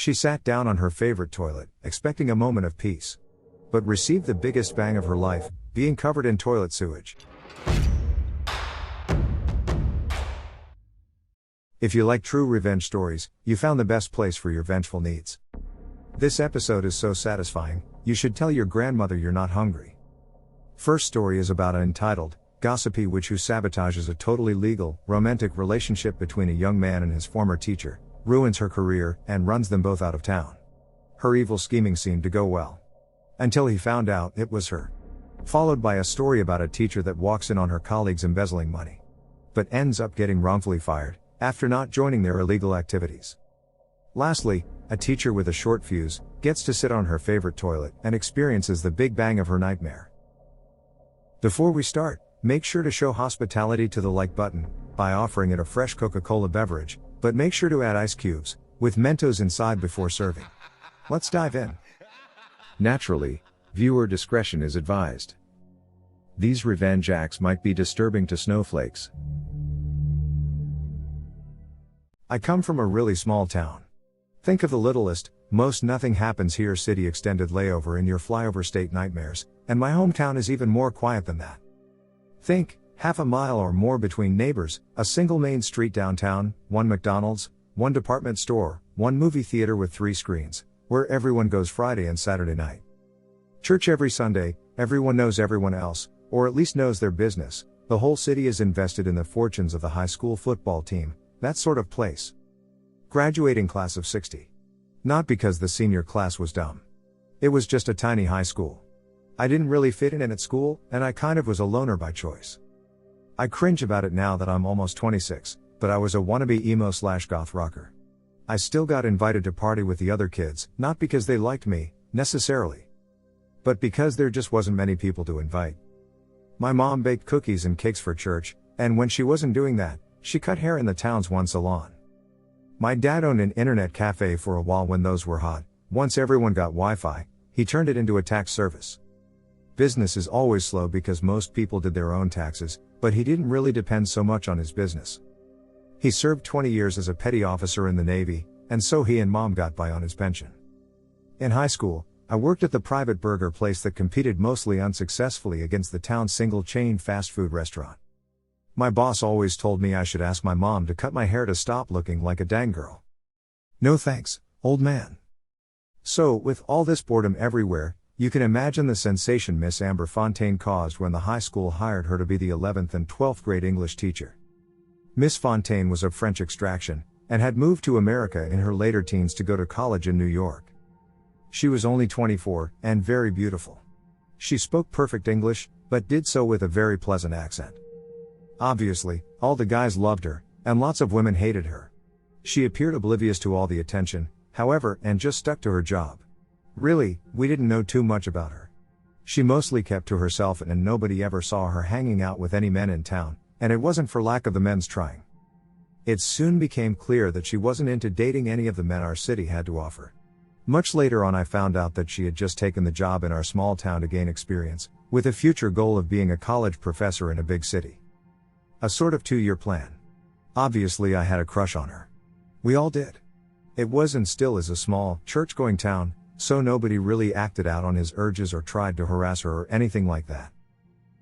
She sat down on her favorite toilet, expecting a moment of peace. But received the biggest bang of her life, being covered in toilet sewage. If you like true revenge stories, you found the best place for your vengeful needs. This episode is so satisfying, you should tell your grandmother you're not hungry. First story is about an entitled, gossipy witch who sabotages a totally legal, romantic relationship between a young man and his former teacher, ruins her career, and runs them both out of town. Her evil scheming seemed to go well. Until he found out it was her. Followed by a story about a teacher that walks in on her colleagues embezzling money. But ends up getting wrongfully fired, after not joining their illegal activities. Lastly, a teacher with a short fuse, gets to sit on her favorite toilet, and experiences the big bang of her nightmare. Before we start, make sure to show hospitality to the like button, by offering it a fresh Coca-Cola beverage, but make sure to add ice cubes, with Mentos inside before serving. Let's dive in. Naturally, viewer discretion is advised. These revenge acts might be disturbing to snowflakes. I come from a really small town. Think of the littlest, most nothing happens here city extended layover in your flyover state nightmares, and my hometown is even more quiet than that. Think, half a mile or more between neighbors, a single main street downtown, one McDonald's, one department store, one movie theater with 3 screens, where everyone goes Friday and Saturday night. Church every Sunday, everyone knows everyone else, or at least knows their business, the whole city is invested in the fortunes of the high school football team, that sort of place. Graduating class of 60. Not because the senior class was dumb. It was just a tiny high school. I didn't really fit in at school, and I kind of was a loner by choice. I cringe about it now that I'm almost 26, but I was a wannabe emo/goth rocker. I still got invited to party with the other kids, not because they liked me, necessarily. But because there just wasn't many people to invite. My mom baked cookies and cakes for church, and when she wasn't doing that, she cut hair in the town's one salon. My dad owned an internet cafe for a while when those were hot. Once everyone got Wi-Fi, he turned it into a tax service. Business is always slow because most people did their own taxes, but he didn't really depend so much on his business. He served 20 years as a petty officer in the Navy, and so he and mom got by on his pension. In high school, I worked at the private burger place that competed mostly unsuccessfully against the town's single-chain fast food restaurant. My boss always told me I should ask my mom to cut my hair to stop looking like a dang girl. No thanks, old man. So, with all this boredom everywhere, you can imagine the sensation Miss Amber Fontaine caused when the high school hired her to be the 11th and 12th grade English teacher. Miss Fontaine was of French extraction, and had moved to America in her later teens to go to college in New York. She was only 24, and very beautiful. She spoke perfect English, but did so with a very pleasant accent. Obviously, all the guys loved her, and lots of women hated her. She appeared oblivious to all the attention, however, and just stuck to her job. Really, we didn't know too much about her. She mostly kept to herself and nobody ever saw her hanging out with any men in town, and it wasn't for lack of the men's trying. It soon became clear that she wasn't into dating any of the men our city had to offer. Much later on I found out that she had just taken the job in our small town to gain experience, with a future goal of being a college professor in a big city. A sort of 2-year plan. Obviously I had a crush on her. We all did. It was and still is a small, church-going town, so nobody really acted out on his urges or tried to harass her or anything like that.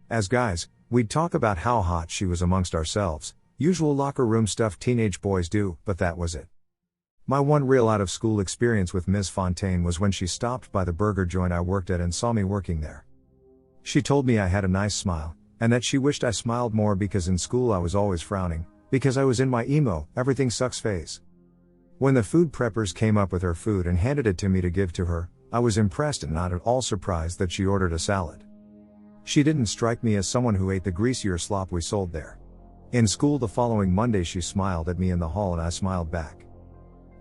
As guys, we'd talk about how hot she was amongst ourselves, usual locker room stuff teenage boys do, but that was it. My one real out-of-school experience with Miss Fontaine was when she stopped by the burger joint I worked at and saw me working there. She told me I had a nice smile, and that she wished I smiled more because in school I was always frowning, because I was in my emo, everything sucks phase. When the food preppers came up with her food and handed it to me to give to her, I was impressed and not at all surprised that she ordered a salad. She didn't strike me as someone who ate the greasier slop we sold there. In school the following Monday she smiled at me in the hall and I smiled back.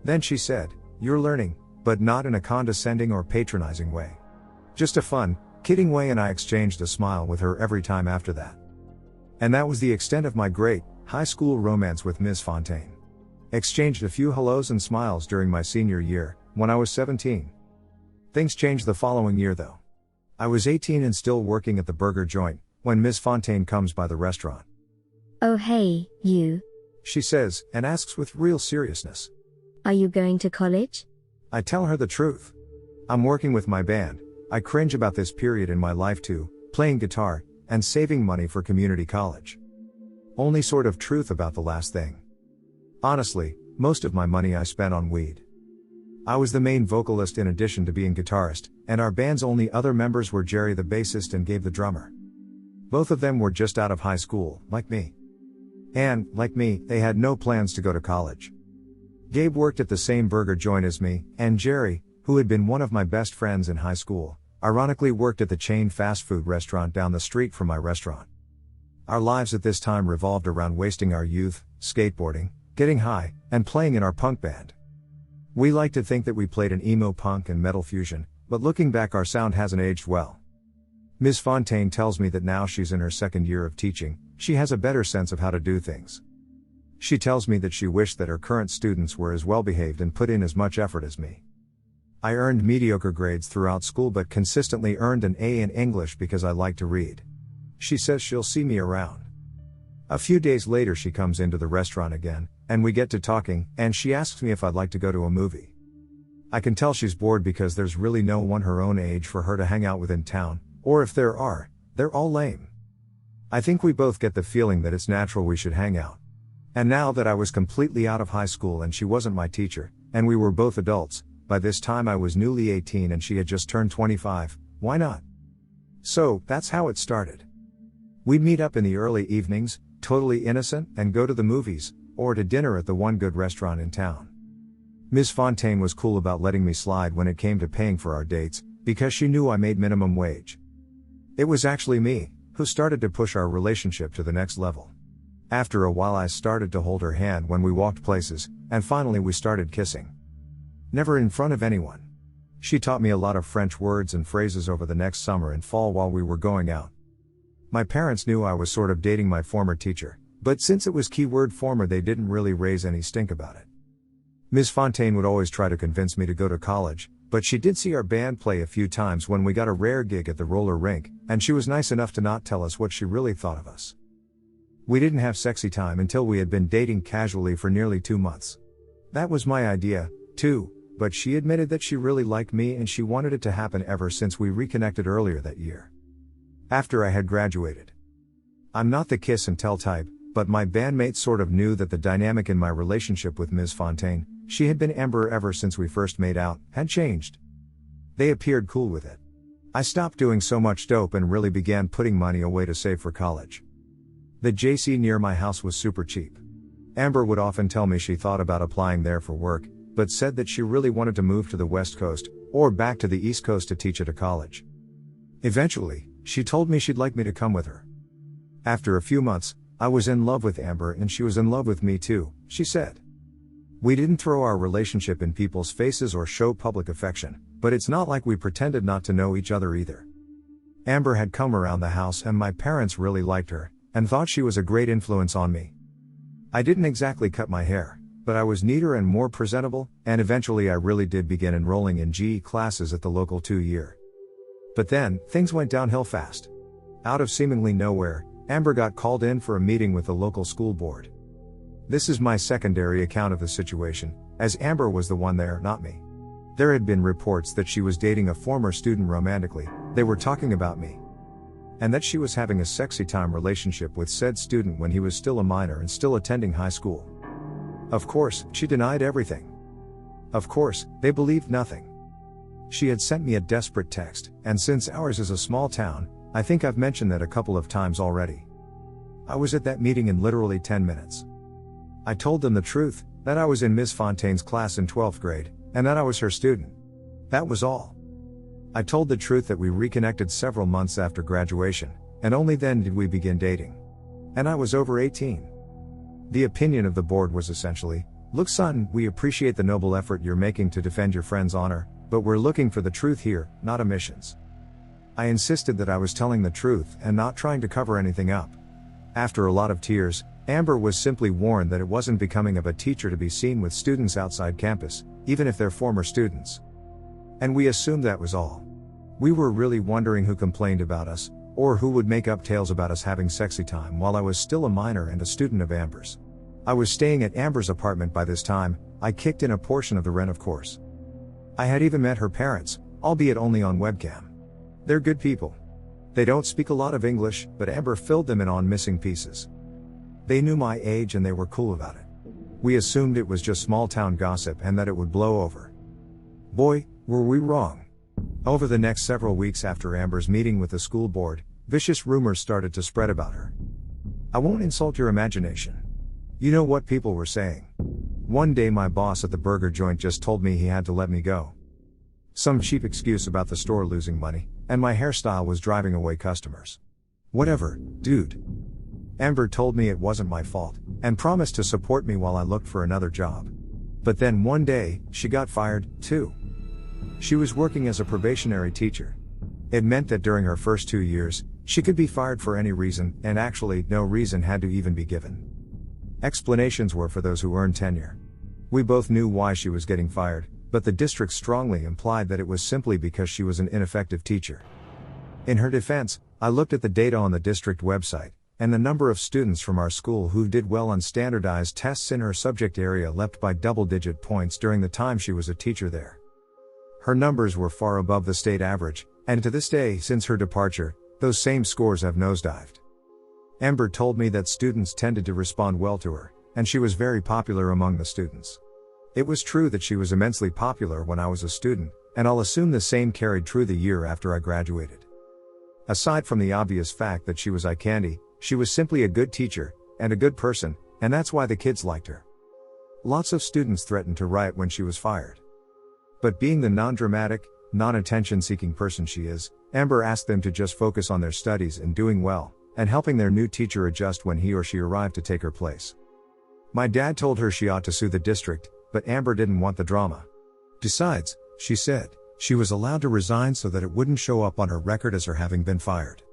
Then she said, "You're learning," but not in a condescending or patronizing way. Just a fun, kidding way, and I exchanged a smile with her every time after that. And that was the extent of my great, high school romance with Miss Fontaine. Exchanged a few hellos and smiles during my senior year, when I was 17. Things changed the following year though. I was 18 and still working at the burger joint, when Miss Fontaine comes by the restaurant. "Oh hey, you," she says, and asks with real seriousness. "Are you going to college?" I tell her the truth. I'm working with my band. I cringe about this period in my life too, playing guitar, and saving money for community college. Only sort of truth about the last thing. Honestly, most of my money I spent on weed. I was the main vocalist in addition to being guitarist, and our band's only other members were Jerry the bassist and Gabe the drummer. Both of them were just out of high school, like me. And, like me, they had no plans to go to college. Gabe worked at the same burger joint as me, and Jerry, who had been one of my best friends in high school, ironically worked at the chain fast food restaurant down the street from my restaurant. Our lives at this time revolved around wasting our youth, skateboarding, getting high, and playing in our punk band. We like to think that we played an emo punk and metal fusion, but looking back our sound hasn't aged well. Ms. Fontaine tells me that now she's in her second year of teaching, she has a better sense of how to do things. She tells me that she wished that her current students were as well behaved and put in as much effort as me. I earned mediocre grades throughout school but consistently earned an A in English because I like to read. She says she'll see me around. A few days later she comes into the restaurant again, and we get to talking, and she asks me if I'd like to go to a movie. I can tell she's bored because there's really no one her own age for her to hang out with in town, or if there are, they're all lame. I think we both get the feeling that it's natural we should hang out. And now that I was completely out of high school and she wasn't my teacher, and we were both adults, by this time I was newly 18 and she had just turned 25, why not? So, that's how it started. We'd meet up in the early evenings, totally innocent, and go to the movies, or to dinner at the one good restaurant in town. Ms. Fontaine was cool about letting me slide when it came to paying for our dates, because she knew I made minimum wage. It was actually me who started to push our relationship to the next level. After a while I started to hold her hand when we walked places, and finally we started kissing. Never in front of anyone. She taught me a lot of French words and phrases over the next summer and fall while we were going out. My parents knew I was sort of dating my former teacher, but since it was keyword former they didn't really raise any stink about it. Ms. Fontaine would always try to convince me to go to college, but she did see our band play a few times when we got a rare gig at the roller rink, and she was nice enough to not tell us what she really thought of us. We didn't have sexy time until we had been dating casually for nearly 2 months. That was my idea, too, but she admitted that she really liked me and she wanted it to happen ever since we reconnected earlier that year. After I had graduated. I'm not the kiss and tell type, but my bandmates sort of knew that the dynamic in my relationship with Ms. Fontaine, she had been Amber ever since we first made out, had changed. They appeared cool with it. I stopped doing so much dope and really began putting money away to save for college. The JC near my house was super cheap. Amber would often tell me she thought about applying there for work, but said that she really wanted to move to the West Coast, or back to the East Coast to teach at a college. Eventually, she told me she'd like me to come with her. After a few months, I was in love with Amber and she was in love with me too, she said. We didn't throw our relationship in people's faces or show public affection, but it's not like we pretended not to know each other either. Amber had come around the house and my parents really liked her, and thought she was a great influence on me. I didn't exactly cut my hair, but I was neater and more presentable, and eventually I really did begin enrolling in GE classes at the local 2-year. But then, things went downhill fast. Out of seemingly nowhere, Amber got called in for a meeting with the local school board. This is my secondary account of the situation, as Amber was the one there, not me. There had been reports that she was dating a former student romantically, they were talking about me. And that she was having a sexy time relationship with said student when he was still a minor and still attending high school. Of course, she denied everything. Of course, they believed nothing. She had sent me a desperate text, and since ours is a small town, I think I've mentioned that a couple of times already. I was at that meeting in literally 10 minutes. I told them the truth, that I was in Ms. Fontaine's class in 12th grade, and that I was her student. That was all. I told the truth that we reconnected several months after graduation, and only then did we begin dating. And I was over 18. The opinion of the board was essentially, "Look son, we appreciate the noble effort you're making to defend your friend's honor, but we're looking for the truth here, not omissions." I insisted that I was telling the truth and not trying to cover anything up. After a lot of tears, Amber was simply warned that it wasn't becoming of a teacher to be seen with students outside campus, even if they're former students. And we assumed that was all. We were really wondering who complained about us, or who would make up tales about us having sexy time while I was still a minor and a student of Amber's. I was staying at Amber's apartment by this time, I kicked in a portion of the rent of course. I had even met her parents, albeit only on webcam. They're good people. They don't speak a lot of English, but Amber filled them in on missing pieces. They knew my age and they were cool about it. We assumed it was just small town gossip and that it would blow over. Boy, were we wrong. Over the next several weeks after Amber's meeting with the school board, vicious rumors started to spread about her. I won't insult your imagination. You know what people were saying. One day my boss at the burger joint just told me he had to let me go. Some cheap excuse about the store losing money, and my hairstyle was driving away customers. Whatever, dude. Amber told me it wasn't my fault, and promised to support me while I looked for another job. But then one day, she got fired, too. She was working as a probationary teacher. It meant that during her first 2 years, she could be fired for any reason, and actually, no reason had to even be given. Explanations were for those who earned tenure. We both knew why she was getting fired, but the district strongly implied that it was simply because she was an ineffective teacher. In her defense, I looked at the data on the district website, and the number of students from our school who did well on standardized tests in her subject area leapt by double-digit points during the time she was a teacher there. Her numbers were far above the state average, and to this day, since her departure, those same scores have nosedived. Amber told me that students tended to respond well to her, and she was very popular among the students. It was true that she was immensely popular when I was a student, and I'll assume the same carried true the year after I graduated. Aside from the obvious fact that she was eye candy, she was simply a good teacher, and a good person, and that's why the kids liked her. Lots of students threatened to riot when she was fired. But being the non-dramatic, non-attention-seeking person she is, Amber asked them to just focus on their studies and doing well, and helping their new teacher adjust when he or she arrived to take her place. My dad told her she ought to sue the district, but Amber didn't want the drama. Besides, she said, she was allowed to resign so that it wouldn't show up on her record as her having been fired.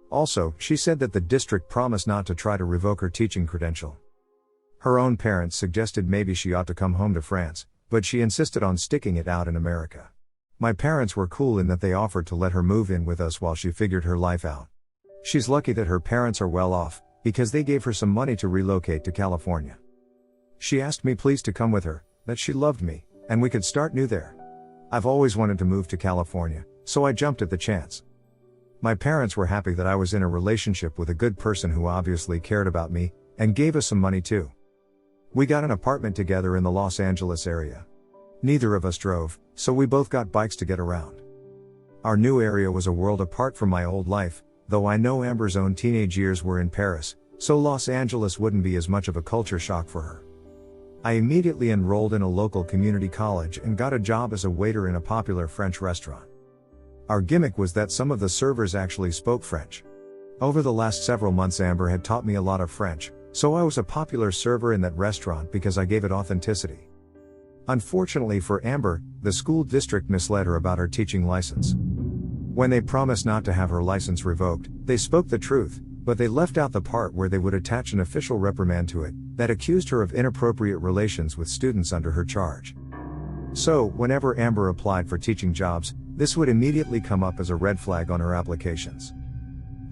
Also, she said that the district promised not to try to revoke her teaching credential. Her own parents suggested maybe she ought to come home to France, but she insisted on sticking it out in America. My parents were cool in that they offered to let her move in with us while she figured her life out. She's lucky that her parents are well off, because they gave her some money to relocate to California. She asked me please to come with her, that she loved me, and we could start new there. I've always wanted to move to California, so I jumped at the chance. My parents were happy that I was in a relationship with a good person who obviously cared about me, and gave us some money too. We got an apartment together in the Los Angeles area. Neither of us drove, so we both got bikes to get around. Our new area was a world apart from my old life, though I know Amber's own teenage years were in Paris, so Los Angeles wouldn't be as much of a culture shock for her. I immediately enrolled in a local community college and got a job as a waiter in a popular French restaurant. Our gimmick was that some of the servers actually spoke French. Over the last several months Amber had taught me a lot of French, so I was a popular server in that restaurant because I gave it authenticity. Unfortunately for Amber, the school district misled her about her teaching license. When they promised not to have her license revoked, they spoke the truth, but they left out the part where they would attach an official reprimand to it, that accused her of inappropriate relations with students under her charge. So, whenever Amber applied for teaching jobs, this would immediately come up as a red flag on her applications.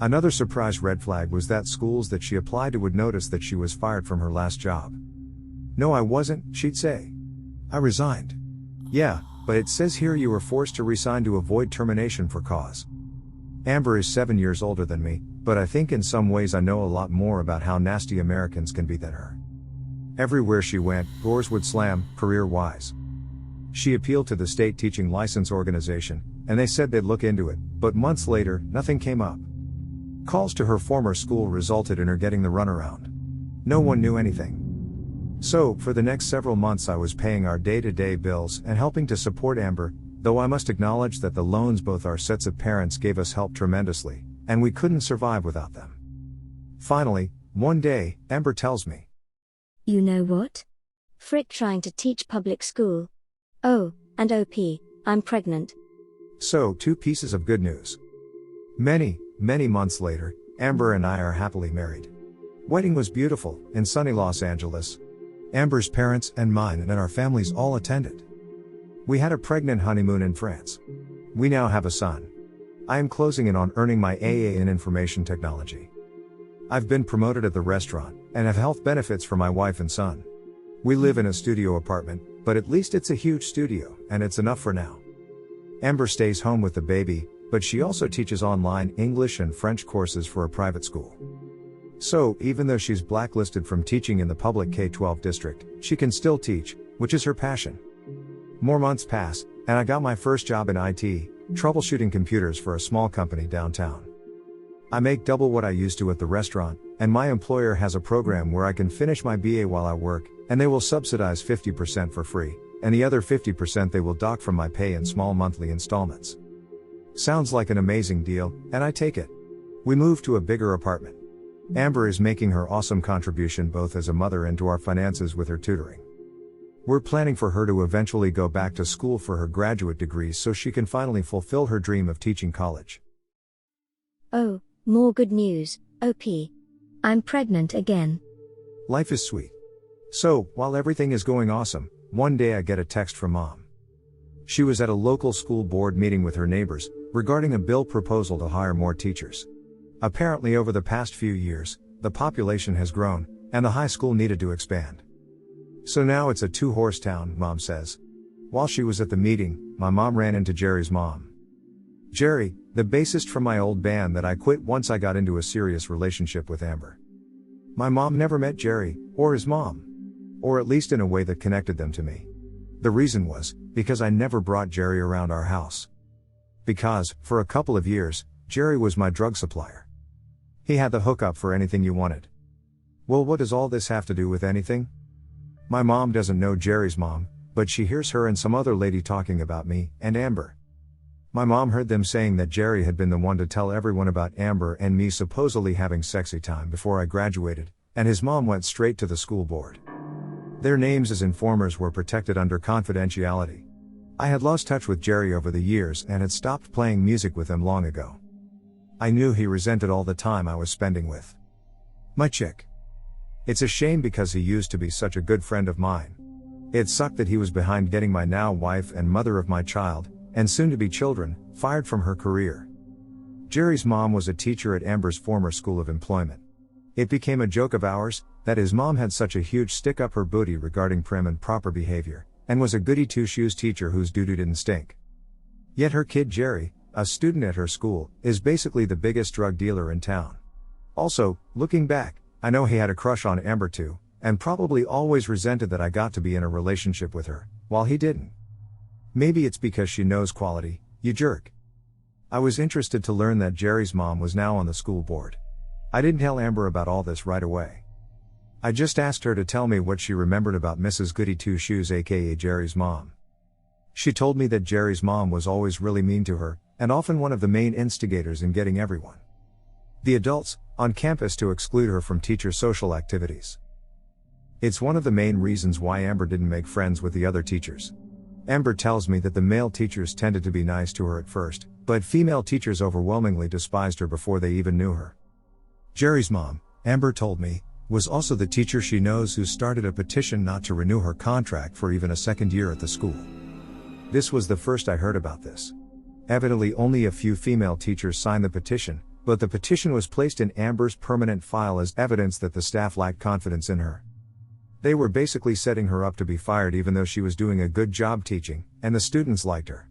Another surprise red flag was that schools that she applied to would notice that she was fired from her last job. "No, I wasn't," she'd say. "I resigned." "Yeah, but it says here you were forced to resign to avoid termination for cause." Amber is 7 years older than me, but I think in some ways I know a lot more about how nasty Americans can be than her. Everywhere she went, doors would slam, career-wise. She appealed to the state teaching license organization, and they said they'd look into it, but months later, nothing came up. Calls to her former school resulted in her getting the runaround. No one knew anything. So, for the next several months I was paying our day-to-day bills and helping to support Amber, though I must acknowledge that the loans both our sets of parents gave us helped tremendously, and we couldn't survive without them. Finally, one day, Amber tells me, "You know what? Frick trying to teach public school. Oh, and OP, I'm pregnant." So, 2 pieces of good news. Many months later, Amber and I are happily married. Wedding was beautiful, in sunny Los Angeles. Amber's parents and mine and our families all attended. We had a pregnant honeymoon in France. We now have a son. I am closing in on earning my AA in information technology. I've been promoted at the restaurant, and have health benefits for my wife and son. We live in a studio apartment, but at least it's a huge studio, and it's enough for now. Amber stays home with the baby, but she also teaches online English and French courses for a private school. So, even though she's blacklisted from teaching in the public K-12 district, she can still teach, which is her passion. More months pass, and I got my first job in IT, troubleshooting computers for a small company downtown. I make double what I used to at the restaurant, and my employer has a program where I can finish my BA while I work, and they will subsidize 50% for free, and the other 50% they will dock from my pay in small monthly installments. Sounds like an amazing deal, and I take it. We move to a bigger apartment. Amber is making her awesome contribution both as a mother and to our finances with her tutoring. We're planning for her to eventually go back to school for her graduate degrees so she can finally fulfill her dream of teaching college. Oh, more good news, OP. I'm pregnant again. Life is sweet. So, while everything is going awesome, one day I get a text from Mom. She was at a local school board meeting with her neighbors, regarding a bill proposal to hire more teachers. Apparently over the past few years, the population has grown, and the high school needed to expand. So now it's a two-horse town, Mom says. While she was at the meeting, my mom ran into Jerry's mom. Jerry, the bassist from my old band that I quit once I got into a serious relationship with Amber. My mom never met Jerry, or his mom. Or at least in a way that connected them to me. The reason was, because I never brought Jerry around our house. Because, for a couple of years, Jerry was my drug supplier. He had the hookup for anything you wanted. Well, what does all this have to do with anything? My mom doesn't know Jerry's mom, but she hears her and some other lady talking about me and Amber. My mom heard them saying that Jerry had been the one to tell everyone about Amber and me supposedly having sexy time before I graduated, and his mom went straight to the school board. Their names as informers were protected under confidentiality. I had lost touch with Jerry over the years and had stopped playing music with him long ago. I knew he resented all the time I was spending with my chick. It's a shame because he used to be such a good friend of mine. It sucked that he was behind getting my now wife and mother of my child, and soon-to-be children, fired from her career. Jerry's mom was a teacher at Amber's former school of employment. It became a joke of ours, that his mom had such a huge stick up her booty regarding prim and proper behavior, and was a goody two-shoes teacher whose doo-doo didn't stink. Yet her kid Jerry, a student at her school, is basically the biggest drug dealer in town. Also, looking back, I know he had a crush on Amber too, and probably always resented that I got to be in a relationship with her, while he didn't. Maybe it's because she knows quality, you jerk. I was interested to learn that Jerry's mom was now on the school board. I didn't tell Amber about all this right away. I just asked her to tell me what she remembered about Mrs. Goody Two Shoes aka Jerry's mom. She told me that Jerry's mom was always really mean to her, and often one of the main instigators in getting everyone, the adults, on campus to exclude her from teacher social activities. It's one of the main reasons why Amber didn't make friends with the other teachers. Amber tells me that the male teachers tended to be nice to her at first, but female teachers overwhelmingly despised her before they even knew her. Jerry's mom, Amber told me, was also the teacher she knows who started a petition not to renew her contract for even a second year at the school. This was the first I heard about this. Evidently only a few female teachers signed the petition, but the petition was placed in Amber's permanent file as evidence that the staff lacked confidence in her. They were basically setting her up to be fired even though she was doing a good job teaching, and the students liked her.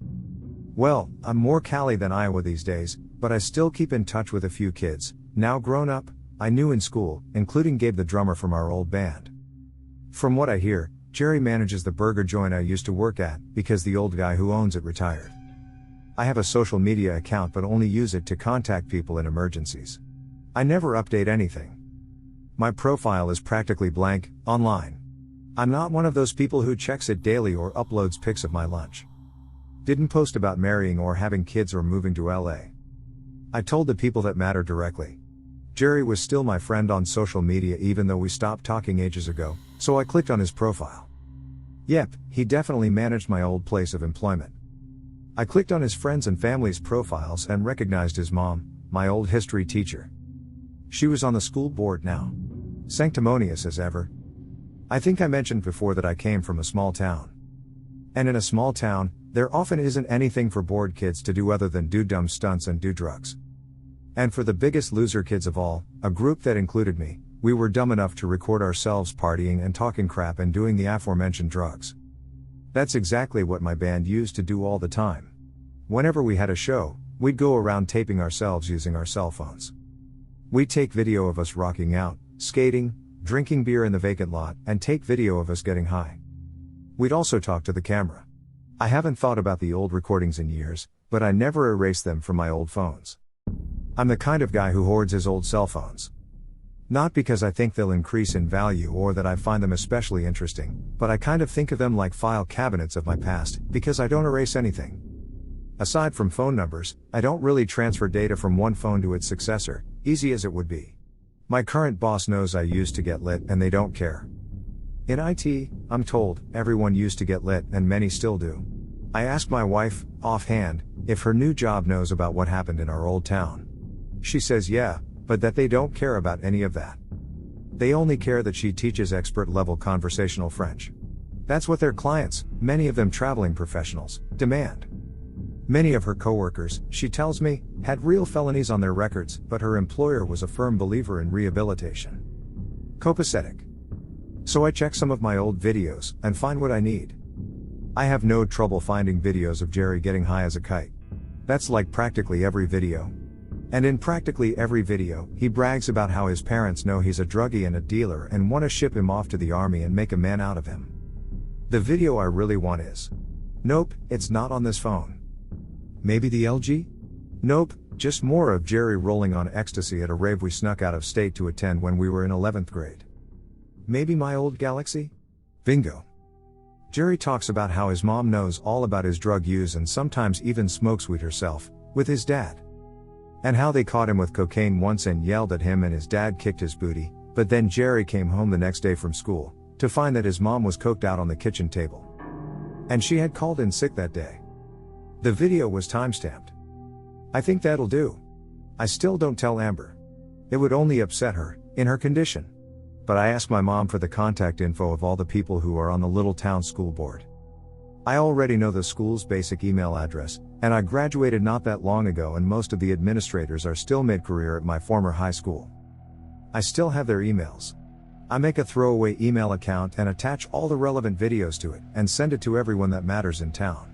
Well, I'm more Cali than Iowa these days, but I still keep in touch with a few kids, now grown up, I knew in school, including Gabe the drummer from our old band. From what I hear, Jerry manages the burger joint I used to work at, because the old guy who owns it retired. I have a social media account but only use it to contact people in emergencies. I never update anything. My profile is practically blank, online. I'm not one of those people who checks it daily or uploads pics of my lunch. Didn't post about marrying or having kids or moving to LA. I told the people that matter directly. Jerry was still my friend on social media even though we stopped talking ages ago, so I clicked on his profile. Yep, he definitely managed my old place of employment. I clicked on his friends and family's profiles and recognized his mom, my old history teacher. She was on the school board now. Sanctimonious as ever. I think I mentioned before that I came from a small town. And in a small town, there often isn't anything for bored kids to do other than do dumb stunts and do drugs. And for the biggest loser kids of all, a group that included me, we were dumb enough to record ourselves partying and talking crap and doing the aforementioned drugs. That's exactly what my band used to do all the time. Whenever we had a show, we'd go around taping ourselves using our cell phones. We'd take video of us rocking out, skating, drinking beer in the vacant lot, and take video of us getting high. We'd also talk to the camera. I haven't thought about the old recordings in years, but I never erased them from my old phones. I'm the kind of guy who hoards his old cell phones. Not because I think they'll increase in value or that I find them especially interesting, but I kind of think of them like file cabinets of my past, because I don't erase anything. Aside from phone numbers, I don't really transfer data from one phone to its successor, easy as it would be. My current boss knows I used to get lit and they don't care. In IT, I'm told, everyone used to get lit and many still do. I asked my wife, offhand, if her new job knows about what happened in our old town. She says yeah, but that they don't care about any of that. They only care that she teaches expert-level conversational French. That's what their clients, many of them traveling professionals, demand. Many of her coworkers, she tells me, had real felonies on their records, but her employer was a firm believer in rehabilitation. Copacetic. So I check some of my old videos, and find what I need. I have no trouble finding videos of Jerry getting high as a kite. That's like practically every video. And in practically every video, he brags about how his parents know he's a druggie and a dealer and want to ship him off to the army and make a man out of him. The video I really want is... Nope, it's not on this phone. Maybe the LG? Nope, just more of Jerry rolling on ecstasy at a rave we snuck out of state to attend when we were in 11th grade. Maybe my old Galaxy? Bingo. Jerry talks about how his mom knows all about his drug use and sometimes even smokes weed herself, with his dad. And how they caught him with cocaine once and yelled at him and his dad kicked his booty, but then Jerry came home the next day from school, to find that his mom was coked out on the kitchen table. And she had called in sick that day. The video was timestamped. I think that'll do. I still don't tell Amber. It would only upset her, in her condition. But I asked my mom for the contact info of all the people who are on the little town school board. I already know the school's basic email address, and I graduated not that long ago and most of the administrators are still mid-career at my former high school. I still have their emails. I make a throwaway email account and attach all the relevant videos to it, and send it to everyone that matters in town.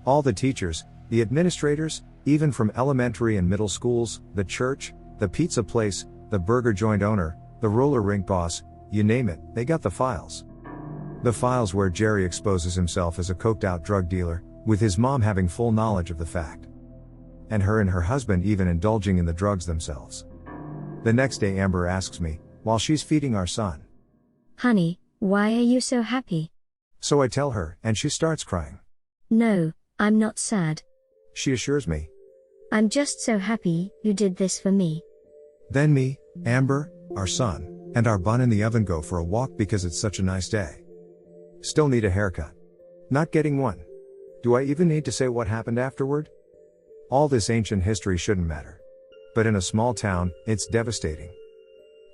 All the teachers, the administrators, even from elementary and middle schools, the church, the pizza place, the burger joint owner, the roller rink boss, you name it, they got the files. The files where Jerry exposes himself as a coked out drug dealer, with his mom having full knowledge of the fact. And her husband even indulging in the drugs themselves. The next day Amber asks me, while she's feeding our son. Honey, why are you so happy? So I tell her, and she starts crying. No, I'm not sad. She assures me. I'm just so happy you did this for me. Then me, Amber, our son, and our bun in the oven go for a walk because it's such a nice day. Still need a haircut. Not getting one. Do I even need to say what happened afterward? All this ancient history shouldn't matter. But in a small town, it's devastating.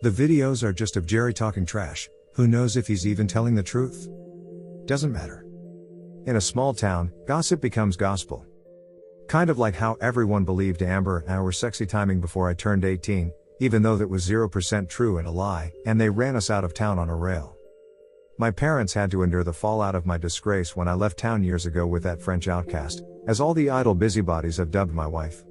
The videos are just of Jerry talking trash, who knows if he's even telling the truth? Doesn't matter. In a small town, gossip becomes gospel. Kind of like how everyone believed Amber and I were sexy timing before I turned 18, even though that was 0% true and a lie, and they ran us out of town on a rail. My parents had to endure the fallout of my disgrace when I left town years ago with that French outcast, as all the idle busybodies have dubbed my wife.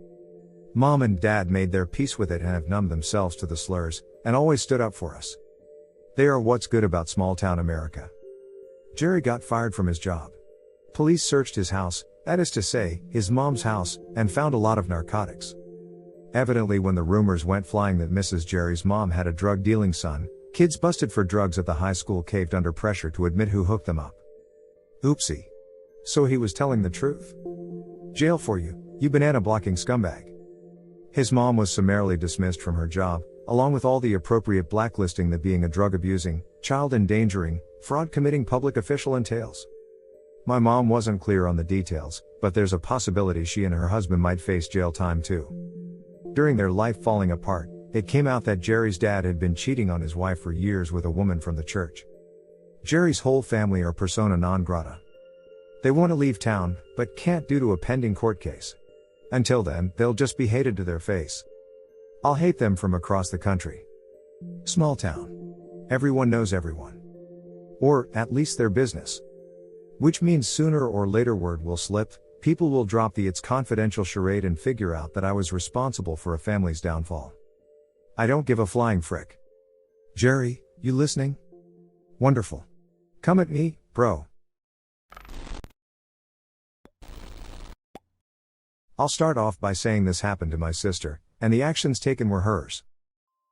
Mom and Dad made their peace with it and have numbed themselves to the slurs, and always stood up for us. They are what's good about small town America. Jerry got fired from his job. Police searched his house, that is to say, his mom's house, and found a lot of narcotics. Evidently when the rumors went flying that Mrs. Jerry's mom had a drug-dealing son, kids busted for drugs at the high school caved under pressure to admit who hooked them up. Oopsie. So he was telling the truth. Jail for you, you banana-blocking scumbag. His mom was summarily dismissed from her job, along with all the appropriate blacklisting that being a drug-abusing, child-endangering, fraud-committing public official entails. My mom wasn't clear on the details, but there's a possibility she and her husband might face jail time too. During their life falling apart, it came out that Jerry's dad had been cheating on his wife for years with a woman from the church. Jerry's whole family are persona non grata. They want to leave town, but can't due to a pending court case. Until then, they'll just be hated to their face. I'll hate them from across the country. Small town. Everyone knows everyone. Or, at least their business. Which means sooner or later word will slip, people will drop the "it's confidential" charade and figure out that I was responsible for a family's downfall. I don't give a flying frick. Jerry, you listening? Wonderful. Come at me, bro. I'll start off by saying this happened to my sister, and the actions taken were hers.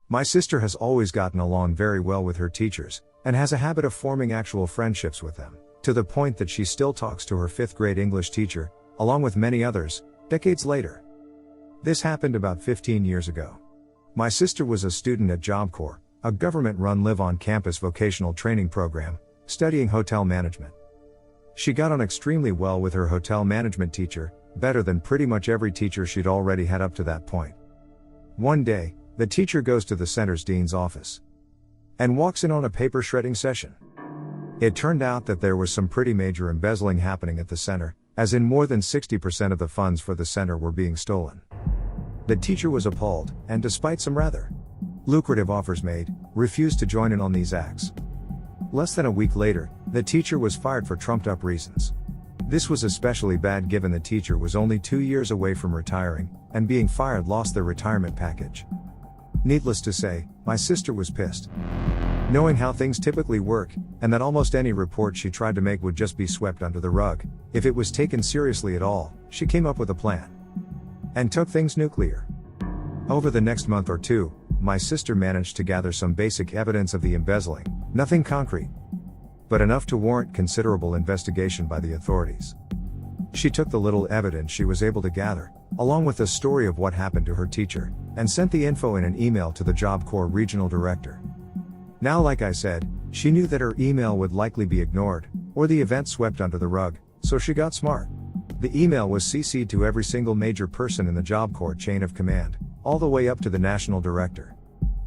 My sister has always gotten along very well with her teachers, and has a habit of forming actual friendships with them, to the point that she still talks to her 5th grade English teacher, along with many others, decades later. This happened about 15 years ago. My sister was a student at Job Corps, a government-run live-on-campus vocational training program, studying hotel management. She got on extremely well with her hotel management teacher, better than pretty much every teacher she'd already had up to that point. One day, the teacher goes to the center's dean's office and walks in on a paper shredding session. It turned out that there was some pretty major embezzling happening at the center, as in more than 60% of the funds for the center were being stolen. The teacher was appalled, and despite some rather lucrative offers made, refused to join in on these acts. Less than a week later, the teacher was fired for trumped-up reasons. This was especially bad given the teacher was only 2 years away from retiring, and being fired lost their retirement package. Needless to say, my sister was pissed. Knowing how things typically work, and that almost any report she tried to make would just be swept under the rug, if it was taken seriously at all, she came up with a plan. And took things nuclear. Over the next month or two, my sister managed to gather some basic evidence of the embezzling, nothing concrete, but enough to warrant considerable investigation by the authorities. She took the little evidence she was able to gather, along with the story of what happened to her teacher, and sent the info in an email to the Job Corps regional director. Now, like I said, she knew that her email would likely be ignored, or the event swept under the rug, so she got smart. The email was CC'd to every single major person in the Job Corps chain of command, all the way up to the national director,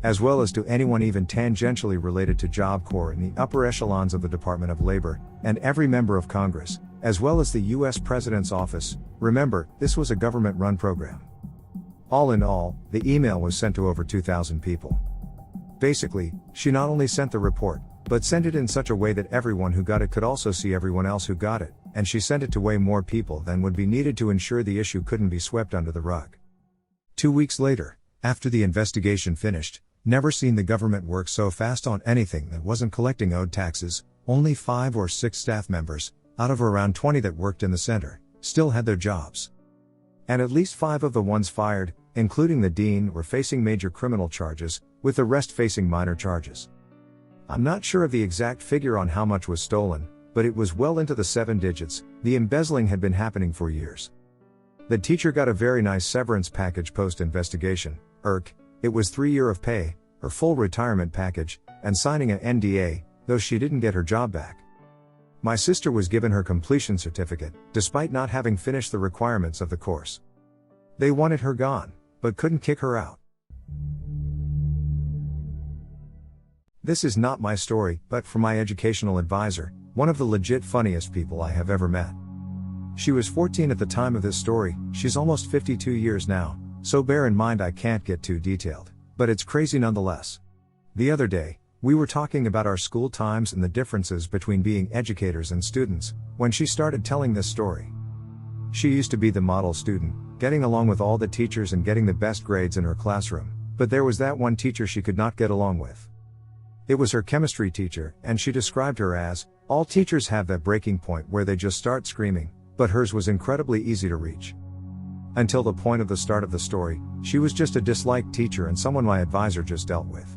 as well as to anyone even tangentially related to Job Corps in the upper echelons of the Department of Labor, and every member of Congress, as well as the U.S. President's office. Remember, this was a government-run program. All in all, the email was sent to over 2,000 people. Basically, she not only sent the report, but sent it in such a way that everyone who got it could also see everyone else who got it, and she sent it to way more people than would be needed to ensure the issue couldn't be swept under the rug. 2 weeks later, after the investigation finished, never seen the government work so fast on anything that wasn't collecting owed taxes, only 5 or 6 staff members, out of around 20 that worked in the center, still had their jobs. And at least 5 of the ones fired, including the dean, were facing major criminal charges, with the rest facing minor charges. I'm not sure of the exact figure on how much was stolen, but it was well into the 7 digits. The embezzling had been happening for years. The teacher got a very nice severance package post-investigation, it was 3 years of pay, her full retirement package, and signing an NDA, though she didn't get her job back. My sister was given her completion certificate, despite not having finished the requirements of the course. They wanted her gone, but couldn't kick her out. This is not my story, but from my educational advisor, one of the legit funniest people I have ever met. She was 14 at the time of this story. She's almost 52 years now, so bear in mind I can't get too detailed, but it's crazy nonetheless. The other day, we were talking about our school times and the differences between being educators and students, when she started telling this story. She used to be the model student, getting along with all the teachers and getting the best grades in her classroom, but there was that one teacher she could not get along with. It was her chemistry teacher, and she described her as, all teachers have that breaking point where they just start screaming, but hers was incredibly easy to reach. Until the point of the start of the story, she was just a disliked teacher and someone my advisor just dealt with.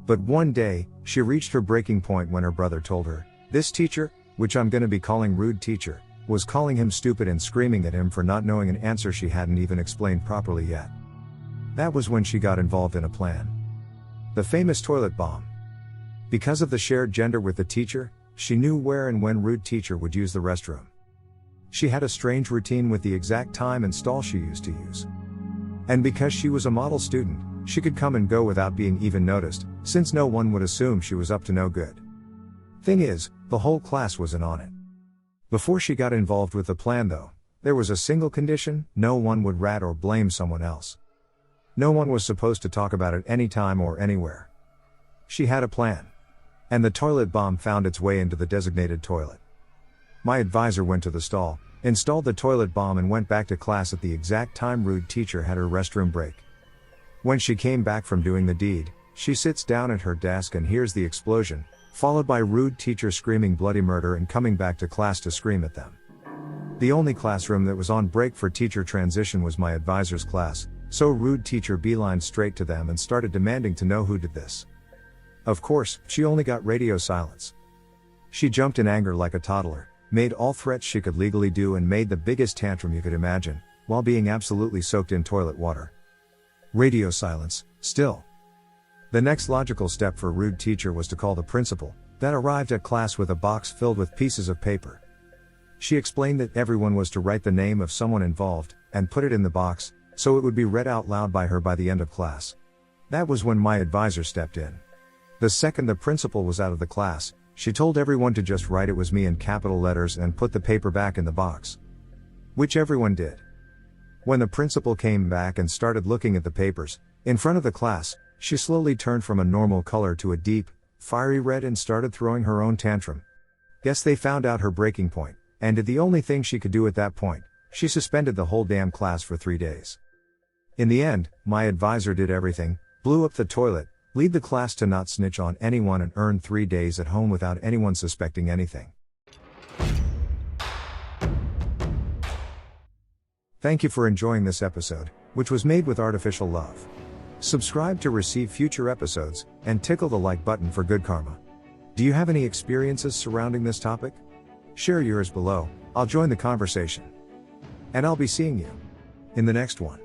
But one day, she reached her breaking point when her brother told her, this teacher, which I'm gonna be calling rude teacher, was calling him stupid and screaming at him for not knowing an answer she hadn't even explained properly yet. That was when she got involved in a plan. The famous toilet bomb. Because of the shared gender with the teacher, she knew where and when rude teacher would use the restroom. She had a strange routine with the exact time and stall she used to use. And because she was a model student, she could come and go without being even noticed, since no one would assume she was up to no good. Thing is, the whole class was in on it. Before she got involved with the plan though, there was a single condition: no one would rat or blame someone else. No one was supposed to talk about it anytime or anywhere. She had a plan. And the toilet bomb found its way into the designated toilet. My advisor went to the stall, installed the toilet bomb and went back to class at the exact time rude teacher had her restroom break. When she came back from doing the deed, she sits down at her desk and hears the explosion, followed by rude teacher screaming bloody murder and coming back to class to scream at them. The only classroom that was on break for teacher transition was my advisor's class, so rude teacher beelined straight to them and started demanding to know who did this. Of course, she only got radio silence. She jumped in anger like a toddler, made all threats she could legally do and made the biggest tantrum you could imagine, while being absolutely soaked in toilet water. Radio silence, still. The next logical step for rude teacher was to call the principal, that arrived at class with a box filled with pieces of paper. She explained that everyone was to write the name of someone involved, and put it in the box, so it would be read out loud by her by the end of class. That was when my advisor stepped in. The second the principal was out of the class, she told everyone to just write "it was me" in capital letters and put the paper back in the box. Which everyone did. When the principal came back and started looking at the papers, in front of the class, she slowly turned from a normal color to a deep, fiery red and started throwing her own tantrum. Guess they found out her breaking point, and did the only thing she could do at that point. She suspended the whole damn class for 3 days. In the end, my advisor did everything, blew up the toilet, lead the class to not snitch on anyone and earn 3 days at home without anyone suspecting anything. Thank you for enjoying this episode, which was made with artificial love. Subscribe to receive future episodes, and tickle the like button for good karma. Do you have any experiences surrounding this topic? Share yours below, I'll join the conversation. And I'll be seeing you in the next one.